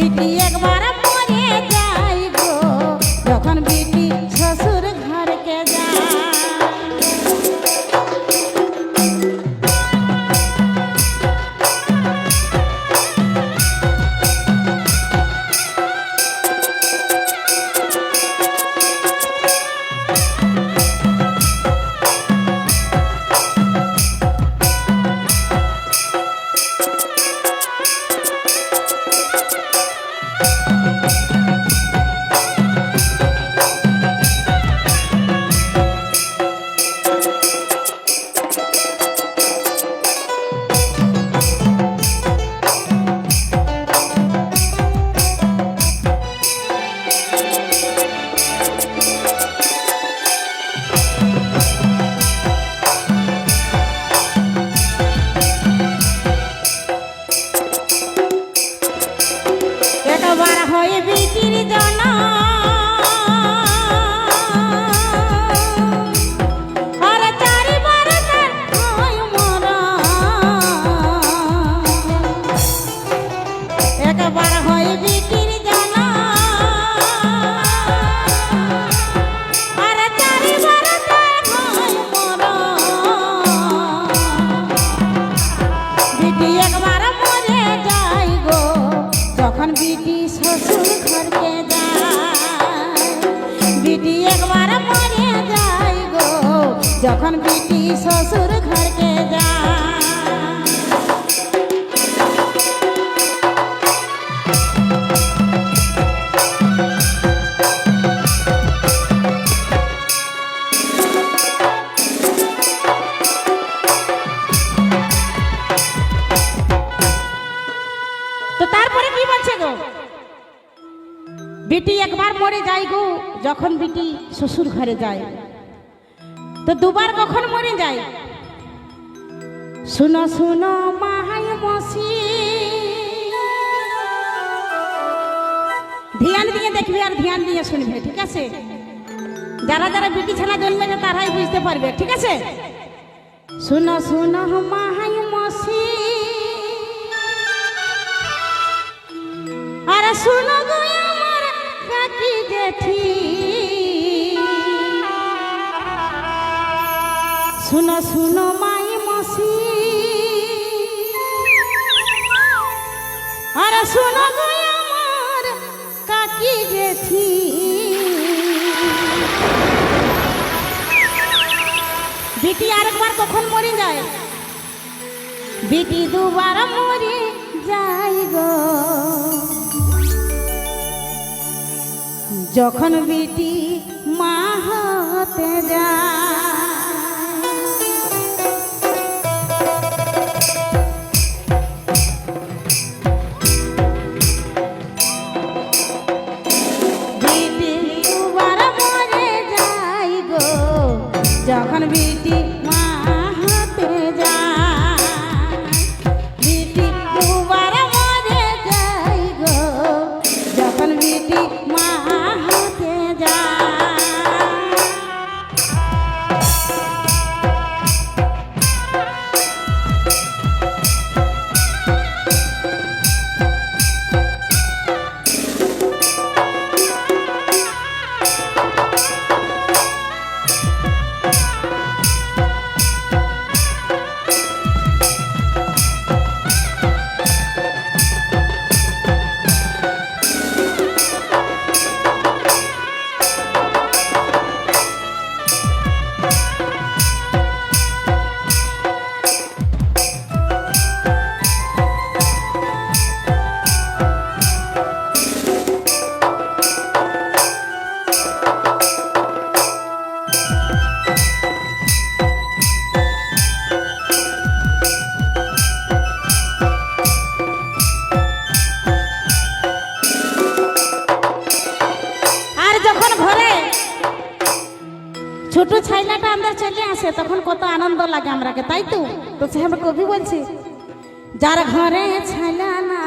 বিটি একবার মরে যাই গো যখন বিটি শ্বশুর ঘরকে যায়। একবার হয়ে বিটির জনা আর চারিবার হয় মরা। একবার হয়ে বিটির জনা আর চারিবার হয় মরা। বিটি একবার মরে যাই গো যখন বিটি শ্বশুর ঘরকে যায়। বিটি একবার মরে যাই গো যখন বিটি শ্বশুর ঘরকে যায়। তো তারপরে কি বলছে গো, বিটি একবার মরে যায় গো যখন বিটি শ্বশুর ঘরে যায়। তো দুবার কখন মরে যায়? শুনো শুনো মাহাই মসি, ধ্যান দিয়ে দেখবে আর ধ্যান দিয়ে শুনবে, ঠিক আছে? যারা যারা বিটি ছেলে জন্মেছে তারাই বুঝতে পারবে, ঠিক আছে? শুনো শুনো মাহাই মসি আর শুনো গো আমার কাকি জেঠি, শুনো শুনো মাই মসি আর শুনো গো আমার কাকি জেঠি। বিটি আরেকবার কখন মরে যায়? বিটি দুবার মরে যায় গো যখন বিটি মা হতে যায়। বিটি দুবার মরে যায় গো যখন বিটি মা হতে যায়। বিটি দুবার মরে যায় গো যখন বিটি মা হতে যায়। ছোট ছাইলাটা আমরা চলে আসে তখন কত আনন্দ লাগে আমরাকে, তাই তো? তো সে আমরা কবি বলছি, যার ঘরে ছাইলা না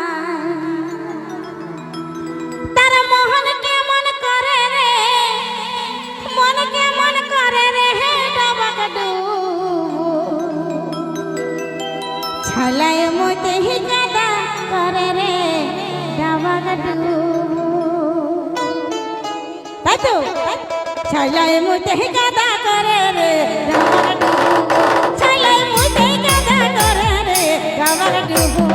তার মন কেমন করে রে, মন কেমন করে রে হে বাবাকডু ছাইলায় মতে হি কাদা করে রে বাবাকডু। তাই তো ছাইলায় মুতে কাদা করে রে ছাইলায় মুতে কাদা করে রে রাবার ডুবু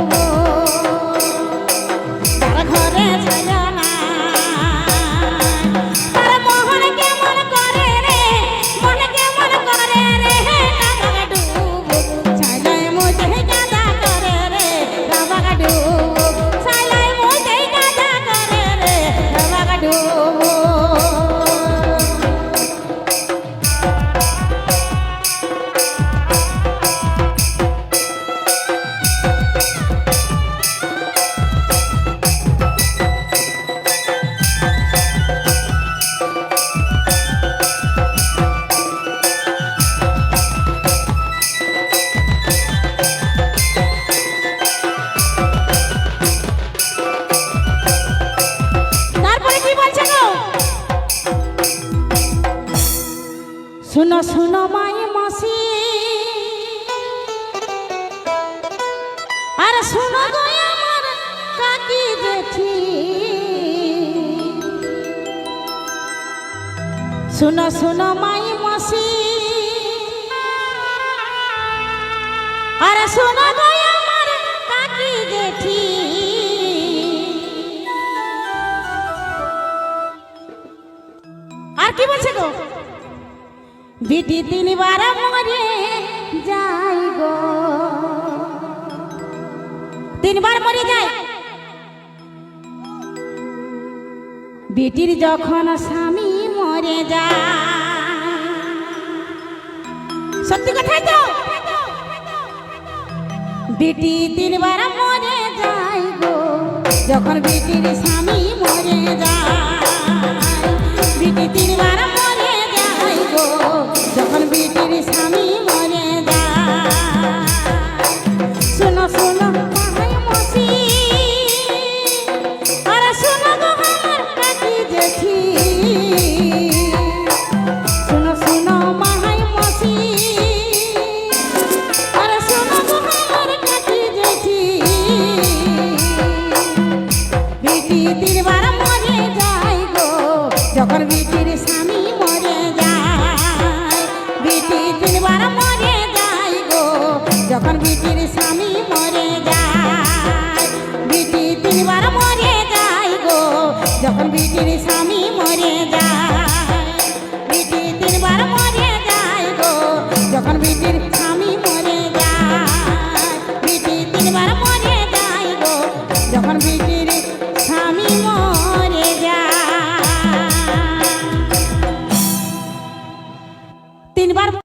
তার ঘরে ছাইলা না তার মোহন কেমন করে রে মন কেমন করে রে রাবার ডুবু ছাইলায় মুতে কাদা করে রে রাবার ডুবু ছাইলায় মুতে কাদা করে রে রাবার ডুবু শুনো শুনো মাই মাসি আর শুনো গো আমার কাকি জেঠি শুনো শুনো মাই মাসি আর শুনো গো আমার কাকি জেঠি আর কি বলছে গো বিটি তিনবার মরে যাই গো তিনবার মরে যায় বিটির যখন স্বামী মরে যায় সত্যি কথাই তো বিটি তিনবার মরে যায় গো যখন বিটির স্বামী মরে যায় বিটি তিনবার মরে যায় গো যখন বিটির স্বামী মরে যায় শোনো শোনো মাই মসি আর শোনো গো আমার কাকি জেঠি শোনো শোনো মাই মসি আর শোনো গো আমার কাকি জেঠি বিটি তিনবার মরে যায়